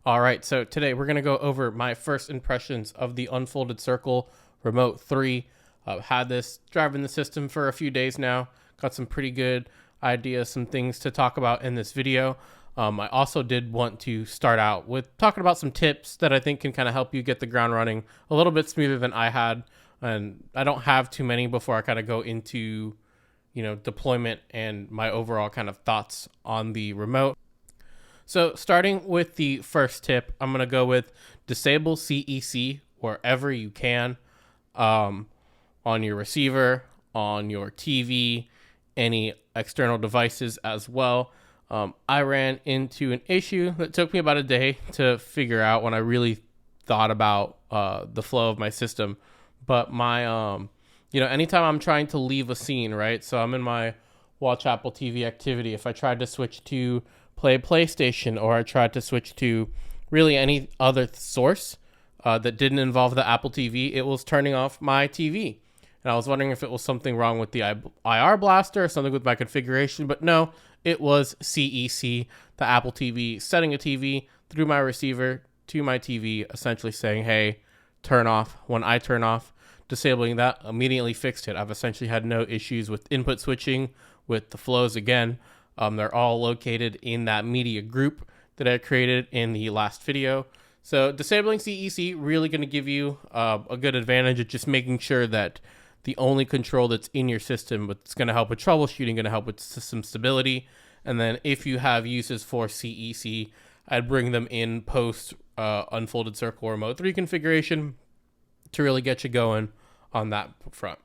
All right, so today we're going to go over my first impressions of the Unfolded Circle Remote 3. Had this driving the system for a few days now. Got some pretty good ideas, some things to talk about in this video. I also did want to start out with talking about some tips that I think can kind of help you get the ground running a little bit smoother than I had. And I don't have too many before I kind of go into, deployment and my overall kind of thoughts on the remote. So starting with the first tip, I'm going to go with disable CEC wherever you can, on your receiver, on your TV, any external devices as well. I ran into an issue that took me about a day to figure out when I really thought about the flow of my system. But my, anytime I'm trying to leave a scene, right? So I'm in my watch Apple TV activity. If I tried to switch to play PlayStation, or I tried to switch to really any other source that didn't involve the Apple TV, it was turning off my TV. And I was wondering if it was something wrong with the IR blaster or something with my configuration, but no, it was CEC, the Apple TV, setting a TV through my receiver to my TV, essentially saying, hey, turn off. When I turn off, disabling that immediately fixed it. I've essentially had no issues with input switching, with the flows again. They're all located in that media group that I created in the last video. So disabling CEC really going to give you a good advantage of just making sure that the only control that's in your system, but it's going to help with troubleshooting, going to help with system stability. And then if you have uses for CEC, I'd bring them in post Unfolded Circle Remote 3 configuration to really get you going on that front.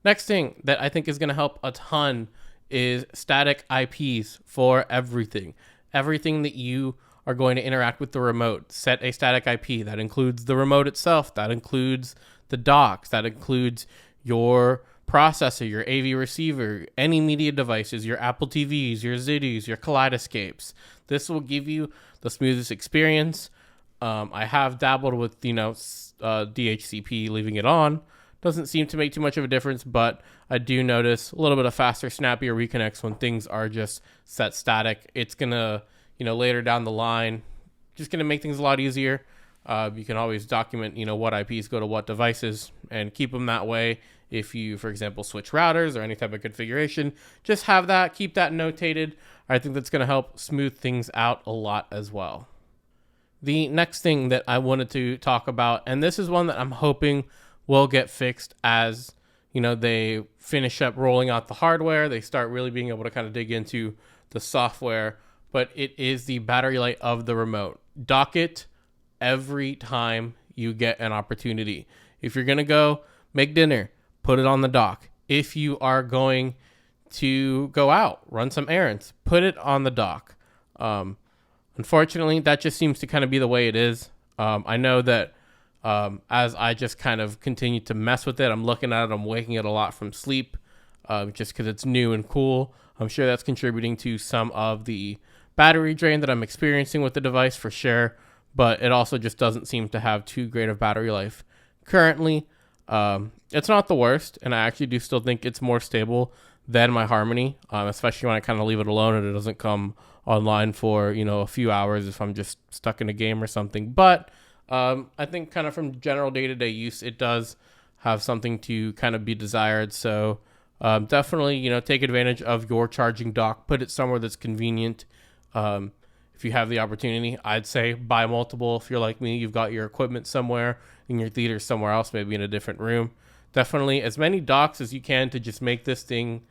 Next thing that I think is going to help a ton is static IPs for everything. Everything that you are going to interact with the remote, set a static IP. That includes the remote itself. That includes the docks. That includes your processor, your AV receiver, any media devices, your Apple TVs, your Zidus, your Kaleidoscapes. This will give you the smoothest experience. I have dabbled with, DHCP, leaving it on. Doesn't seem to make too much of a difference, but I do notice a little bit of faster, snappier reconnects when things are just set static. It's going to, later down the line, just going to make things a lot easier. You can always document, what IPs go to what devices and keep them that way. If you, for example, switch routers or any type of configuration, just have that, keep that notated. I think that's going to help smooth things out a lot as well. The next thing that I wanted to talk about, and this is one that I'm hoping will get fixed as they finish up rolling out the hardware, they start really being able to kind of dig into the software, but it is the battery life of the remote. Dock it every time you get an opportunity. If you're going to go make dinner, put it on the dock. If you are going to go out, run some errands, put it on the dock. Unfortunately, that just seems to kind of be the way it is. I know that as I just kind of continue to mess with it, I'm looking at it, I'm waking it a lot from sleep, just because it's new and cool. I'm sure that's contributing to some of the battery drain that I'm experiencing with the device for sure, but it also just doesn't seem to have too great of battery life currently. It's not the worst, and I actually do still think it's more stable than my Harmony, especially when I kind of leave it alone and it doesn't come online for, a few hours if I'm just stuck in a game or something. But I think kind of from general day-to-day use, it does have something to kind of be desired. So definitely, take advantage of your charging dock. Put it somewhere that's convenient. If you have the opportunity, I'd say buy multiple. If you're like me, you've got your equipment somewhere in your theater somewhere else, maybe in a different room. Definitely as many docks as you can to just make this thing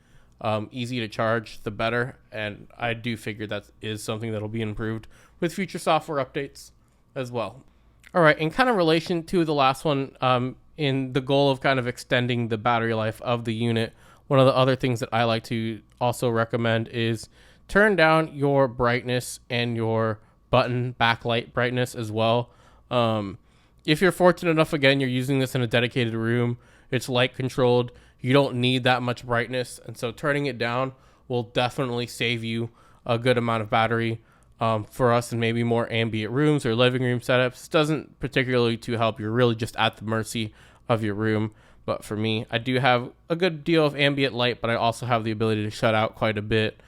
easy to charge, the better. And I do figure that is something that'll be improved with future software updates as well. All right, in kind of relation to the last one, in the goal of kind of extending the battery life of the unit, one of the other things that I like to also recommend is turn down your brightness and your button backlight brightness as well. If you're fortunate enough, again, you're using this in a dedicated room, it's light controlled, you don't need that much brightness, and so turning it down will definitely save you a good amount of battery. For us in maybe more ambient rooms or living room setups, doesn't particularly to help. You're really just at the mercy of your room. But for me, I do have a good deal of ambient light, but I also have the ability to shut out quite a bit.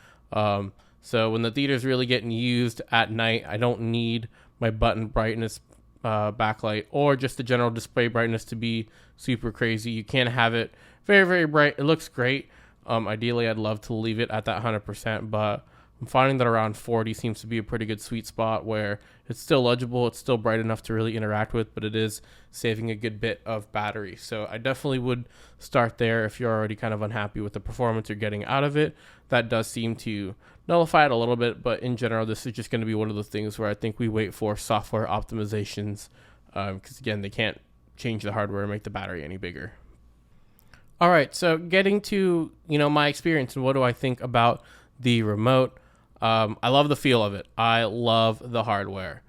So when the theater's really getting used at night, I don't need my button brightness backlight or just the general display brightness to be super crazy. You can't have it very, very bright. It looks great. Ideally, I'd love to leave it at that 100%, but I'm finding that around 40 seems to be a pretty good sweet spot where it's still legible, it's still bright enough to really interact with, but it is saving a good bit of battery. So I definitely would start there if you're already kind of unhappy with the performance you're getting out of it. That does seem to nullify it a little bit, but in general, this is just going to be one of those things where I think we wait for software optimizations because, again, they can't change the hardware and make the battery any bigger. All right, so getting to, my experience and what do I think about the remote. I love the feel of it. I love the hardware.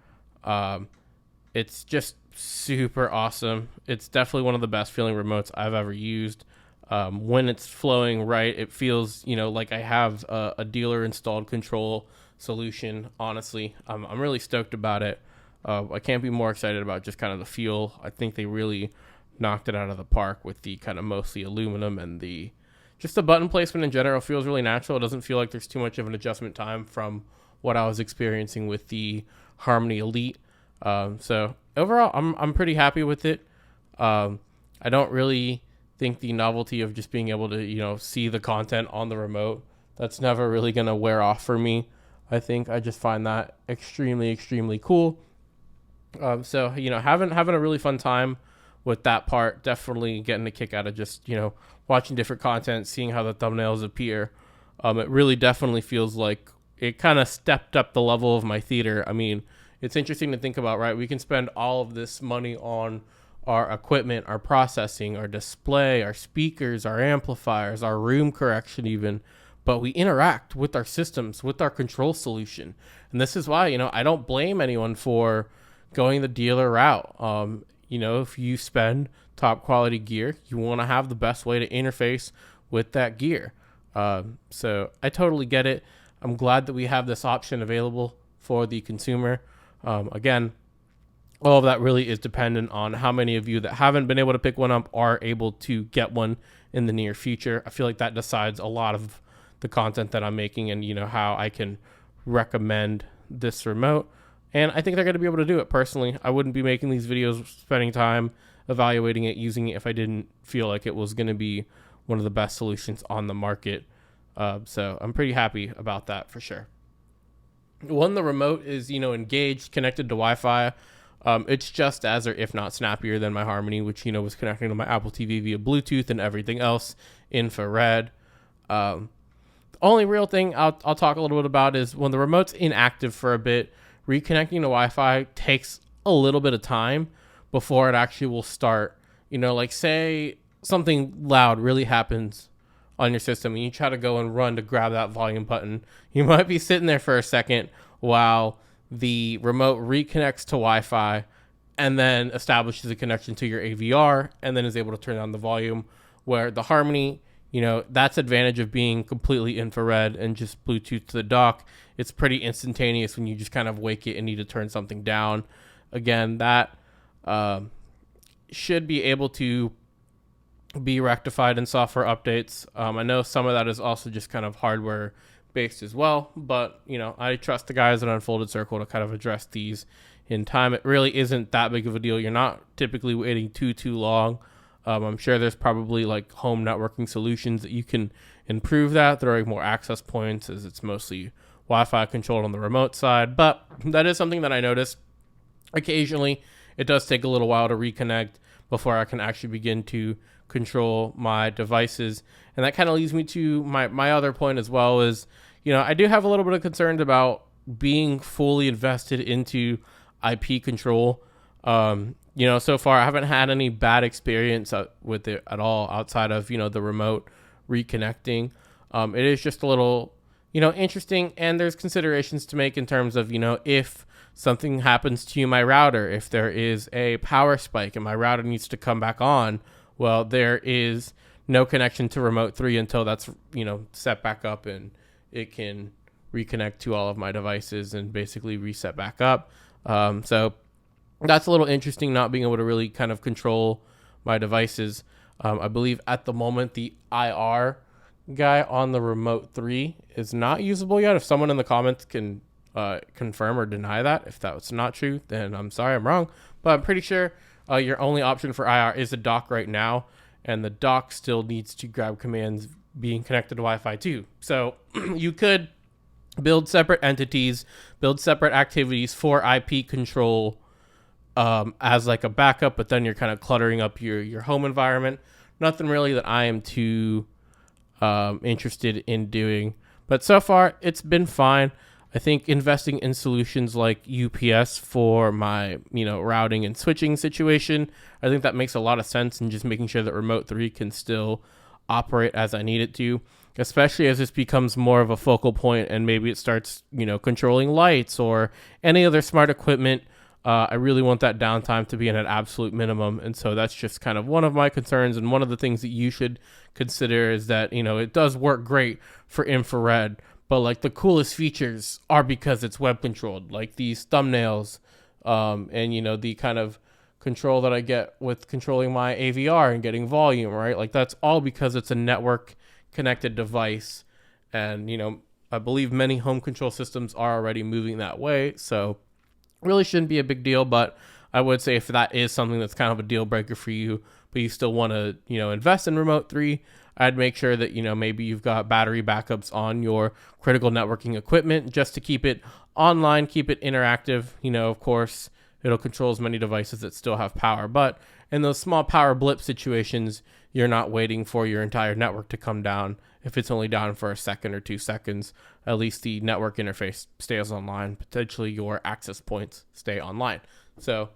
It's just super awesome. It's definitely one of the best feeling remotes I've ever used. When it's flowing right, it feels, like I have a dealer installed control solution. Honestly, I'm really stoked about it. I can't be more excited about just kind of the feel. I think they really knocked it out of the park with the kind of mostly aluminum, and just the button placement in general feels really natural. It doesn't feel like there's too much of an adjustment time from what I was experiencing with the Harmony Elite. So overall, I'm pretty happy with it. I don't really think the novelty of just being able to, see the content on the remote, that's never really going to wear off for me. I think I just find that extremely, extremely cool. So, having a really fun time with that part. Definitely getting a kick out of just, watching different content, seeing how the thumbnails appear. It really definitely feels like it kind of stepped up the level of my theater. I mean, it's interesting to think about, right? We can spend all of this money on our equipment, our processing, our display, our speakers, our amplifiers, our room correction even, but we interact with our systems, with our control solution. And this is why, I don't blame anyone for going the dealer route. If you spend top quality gear, you want to have the best way to interface with that gear. So I totally get it. I'm glad that we have this option available for the consumer. Again, all of that really is dependent on how many of you that haven't been able to pick one up are able to get one in the near future. I feel like that decides a lot of the content that I'm making and, how I can recommend this remote. And I think they're going to be able to do it. Personally, I wouldn't be making these videos, spending time evaluating it, using it, if I didn't feel like it was going to be one of the best solutions on the market. So I'm pretty happy about that for sure. When the remote is, engaged, connected to Wi-Fi, it's just as, or if not snappier than my Harmony, which, was connecting to my Apple TV via Bluetooth and everything else infrared. The only real thing I'll talk a little bit about is when the remote's inactive for a bit, reconnecting to Wi-Fi takes a little bit of time before it actually will start. Like say something loud really happens on your system and you try to go and run to grab that volume button. You might be sitting there for a second while the remote reconnects to Wi-Fi and then establishes a connection to your AVR and then is able to turn on the volume, where the Harmony, that's advantage of being completely infrared and just Bluetooth to the dock. It's pretty instantaneous when you just kind of wake it and need to turn something down. Again, that should be able to be rectified in software updates. I know some of that is also just kind of hardware based as well, but I trust the guys at Unfolded Circle to kind of address these in time. It really isn't that big of a deal. You're not typically waiting too long. I'm sure there's probably like home networking solutions that you can improve that, throwing more access points, as it's mostly Wi-Fi controlled on the remote side. But that is something that I noticed occasionally. It does take a little while to reconnect before I can actually begin to control my devices. And that kind of leads me to my other point as well is, I do have a little bit of concerns about being fully invested into IP control. So far I haven't had any bad experience with it at all outside of, the remote reconnecting. It is just a little, interesting, and there's considerations to make in terms of, if something happens to my router, if there is a power spike and my router needs to come back on, well, there is no connection to remote 3 until that's, set back up and it can reconnect to all of my devices and basically reset back up. So that's a little interesting, not being able to really kind of control my devices. I believe at the moment the IR guy on the Remote 3 is not usable yet. If someone in the comments can confirm or deny that, if that's not true, then I'm sorry, I'm wrong. But I'm pretty sure your only option for IR is a dock right now, and the dock still needs to grab commands being connected to Wi-Fi too. So you could build separate entities, build separate activities for IP control as like a backup, but then you're kind of cluttering up your home environment. Nothing really that I am too interested in doing, but so far it's been fine. I think investing in solutions like UPS for my routing and switching situation, I think that makes a lot of sense, and just making sure that Remote 3 can still operate as I need it to, especially as this becomes more of a focal point and maybe it starts controlling lights or any other smart equipment. I really want that downtime to be at an absolute minimum. And so that's just kind of one of my concerns. And one of the things that you should consider is that, it does work great for infrared, but like the coolest features are because it's web controlled, like these thumbnails, and, the kind of control that I get with controlling my AVR and getting volume, right? Like that's all because it's a network connected device. And, I believe many home control systems are already moving that way. So really shouldn't be a big deal, but I would say if that is something that's kind of a deal breaker for you, but you still want to, invest in Remote 3, I'd make sure that, maybe you've got battery backups on your critical networking equipment just to keep it online, keep it interactive. Of course, it'll control as many devices that still have power, but in those small power blip situations, you're not waiting for your entire network to come down. If it's only down for a second or 2 seconds, at least the network interface stays online. Potentially your access points stay online. So,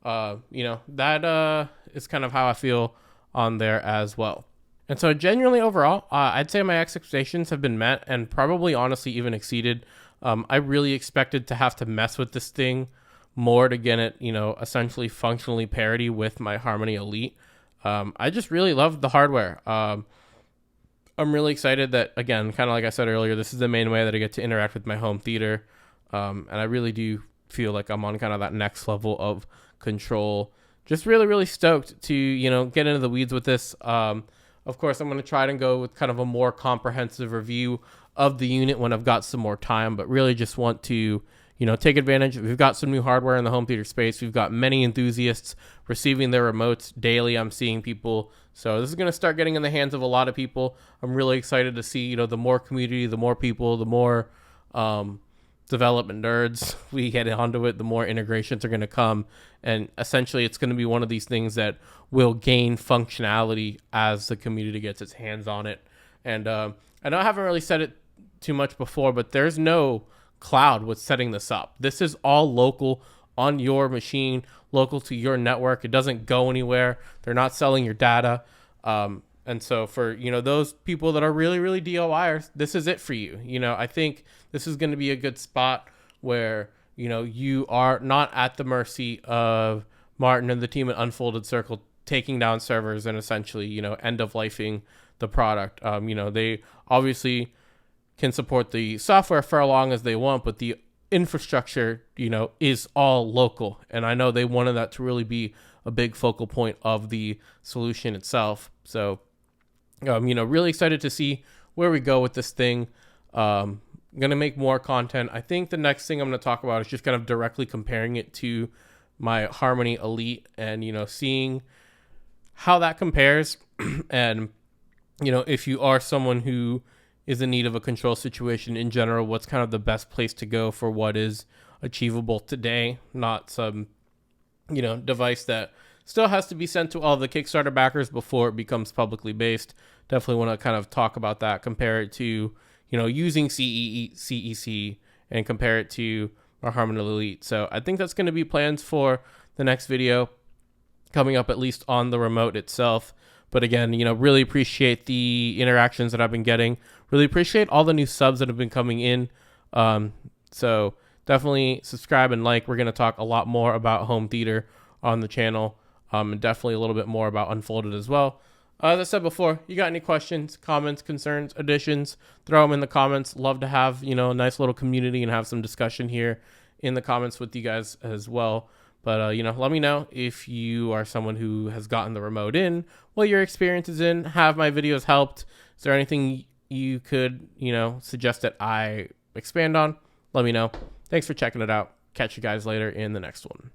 that is kind of how I feel on there as well. And so genuinely overall, I'd say my expectations have been met and probably honestly even exceeded. I really expected to have to mess with this thing more to get it, essentially functionally parity with my Harmony Elite. I just really love the hardware. I'm really excited that, again, kind of like I said earlier, this is the main way that I get to interact with my home theater. And I really do feel like I'm on kind of that next level of control. Just really, really stoked to, get into the weeds with this. Of course, I'm going to try and go with kind of a more comprehensive review of the unit when I've got some more time, but really just want to, take advantage. We've got some new hardware in the home theater space. We've got many enthusiasts receiving their remotes daily. I'm seeing people. So this is going to start getting in the hands of a lot of people. I'm really excited to see, the more community, the more people, the more development nerds we get onto it, the more integrations are going to come. And essentially it's going to be one of these things that will gain functionality as the community gets its hands on it. And I know I haven't really said it too much before, but there's no cloud with setting this up. This is all local on your machine, local to your network. It doesn't go anywhere. They're not selling your data. And so for, those people that are really, really DIYers, this is it for you. I think this is going to be a good spot where, you are not at the mercy of Martin and the team at Unfolded Circle taking down servers and essentially, end of lifing the product. They obviously can support the software for as long as they want, but the infrastructure, is all local. And I know they wanted that to really be a big focal point of the solution itself. So, really excited to see where we go with this thing. I'm going to make more content. I think the next thing I'm going to talk about is just kind of directly comparing it to my Harmony Elite and, seeing how that compares. And, if you are someone who is in need of a control situation in general, what's kind of the best place to go for what is achievable today, not some, device that still has to be sent to all the Kickstarter backers before it becomes publicly based. Definitely want to kind of talk about that, compare it to, using CEC and compare it to our Harmony Elite. So I think that's going to be plans for the next video coming up, at least on the remote itself. But again, really appreciate the interactions that I've been getting. Really appreciate all the new subs that have been coming in. So definitely subscribe and like. We're going to talk a lot more about home theater on the channel, and definitely a little bit more about Unfolded as well. As I said before, you got any questions, comments, concerns, additions, throw them in the comments. Love to have, a nice little community and have some discussion here in the comments with you guys as well. But, let me know if you are someone who has gotten the remote in, what your experience is in, have my videos helped. Is there anything you could, suggest that I expand on, let me know. Thanks for checking it out. Catch you guys later in the next one.